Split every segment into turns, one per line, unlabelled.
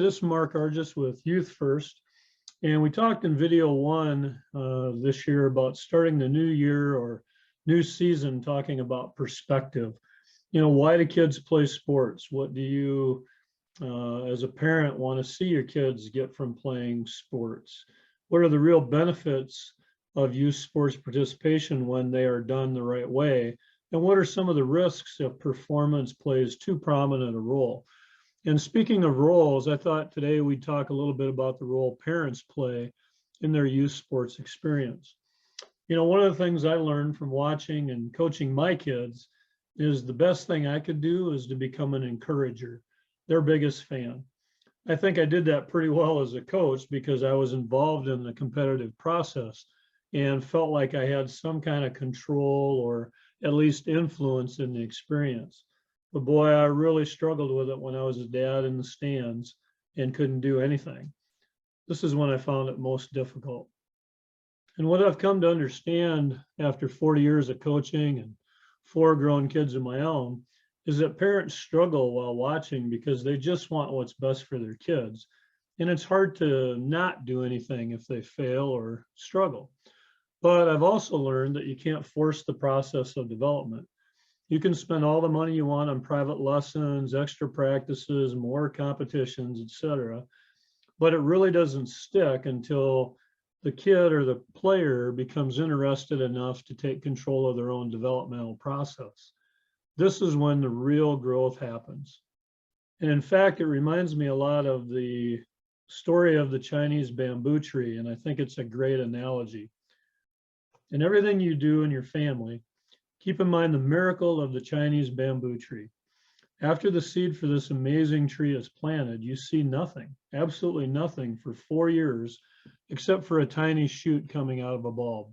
this is Mark Argis with Youth First, and we talked in video one this year about starting the new year or new season, talking about perspective. Why do kids play sports? What do you, as a parent, want to see your kids get from playing sports? What are the real benefits of youth sports participation when they are done the right way? And what are some of the risks if performance plays too prominent a role? And speaking of roles, I thought today we'd talk a little bit about the role parents play in their youth sports experience. One of the things I learned from watching and coaching my kids is the best thing I could do is to become an encourager, their biggest fan. I think I did that pretty well as a coach because I was involved in the competitive process and felt like I had some kind of control or at least influence in the experience. But boy, I really struggled with it when I was a dad in the stands and couldn't do anything. This is when I found it most difficult. And what I've come to understand after 40 years of coaching and 4 grown kids of my own is that parents struggle while watching because they just want what's best for their kids. And it's hard to not do anything if they fail or struggle. But I've also learned that you can't force the process of development. You can spend all the money you want on private lessons, extra practices, more competitions, etc. But it really doesn't stick until the kid or the player becomes interested enough to take control of their own developmental process. This is when the real growth happens. And in fact, it reminds me a lot of the story of the Chinese bamboo tree, and I think it's a great analogy. In everything you do in your family, keep in mind the miracle of the Chinese bamboo tree. After the seed for this amazing tree is planted, you see nothing, absolutely nothing for 4 years, except for a tiny shoot coming out of a bulb.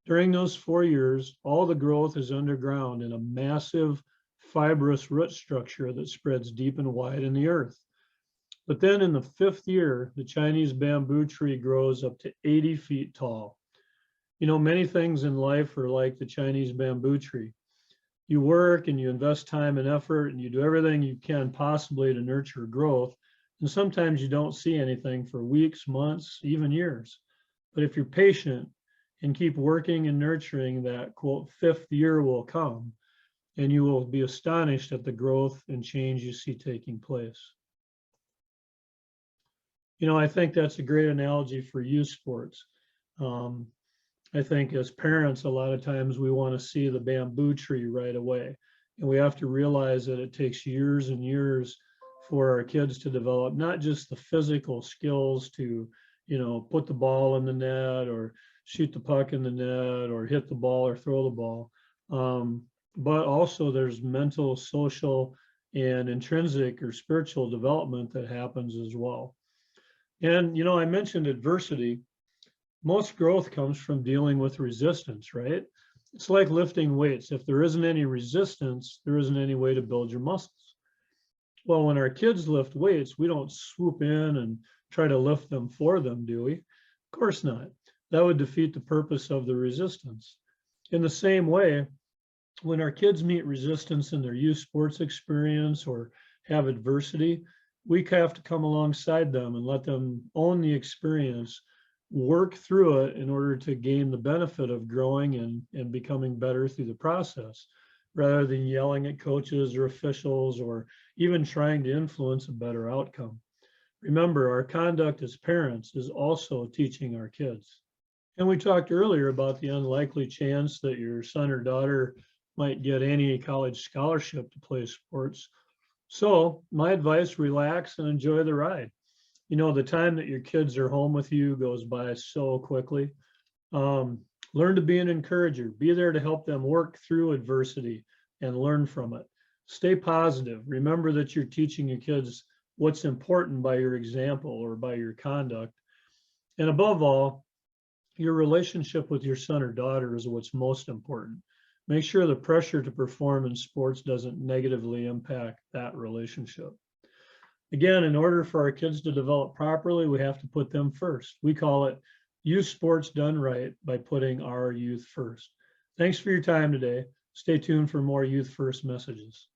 During those 4 years, all the growth is underground in a massive fibrous root structure that spreads deep and wide in the earth. But then in the 5th year, the Chinese bamboo tree grows up to 80 feet tall. Many things in life are like the Chinese bamboo tree. You work and you invest time and effort and you do everything you can possibly to nurture growth. And sometimes you don't see anything for weeks, months, even years. But if you're patient and keep working and nurturing, that quote 5th year will come and you will be astonished at the growth and change you see taking place. I think that's a great analogy for youth sports. I think as parents, a lot of times we want to see the bamboo tree right away. And we have to realize that it takes years and years for our kids to develop, not just the physical skills to, put the ball in the net or shoot the puck in the net or hit the ball or throw the ball. But also there's mental, social, and intrinsic or spiritual development that happens as well. And, I mentioned adversity. Most growth comes from dealing with resistance, right? It's like lifting weights. If there isn't any resistance, there isn't any way to build your muscles. Well, when our kids lift weights, we don't swoop in and try to lift them for them, do we? Of course not. That would defeat the purpose of the resistance. In the same way, when our kids meet resistance in their youth sports experience or have adversity, we have to come alongside them and let them own the experience, work through it in order to gain the benefit of growing and becoming better through the process, rather than yelling at coaches or officials or even trying to influence a better outcome. Remember, our conduct as parents is also teaching our kids. And we talked earlier about the unlikely chance that your son or daughter might get any college scholarship to play sports. So my advice, relax and enjoy the ride. The time that your kids are home with you goes by so quickly. Learn to be an encourager. Be there to help them work through adversity and learn from it. Stay positive. Remember that you're teaching your kids what's important by your example or by your conduct. And above all, your relationship with your son or daughter is what's most important. Make sure the pressure to perform in sports doesn't negatively impact that relationship. Again, in order for our kids to develop properly, we have to put them first. We call it youth sports done right by putting our youth first. Thanks for your time today. Stay tuned for more Youth First messages.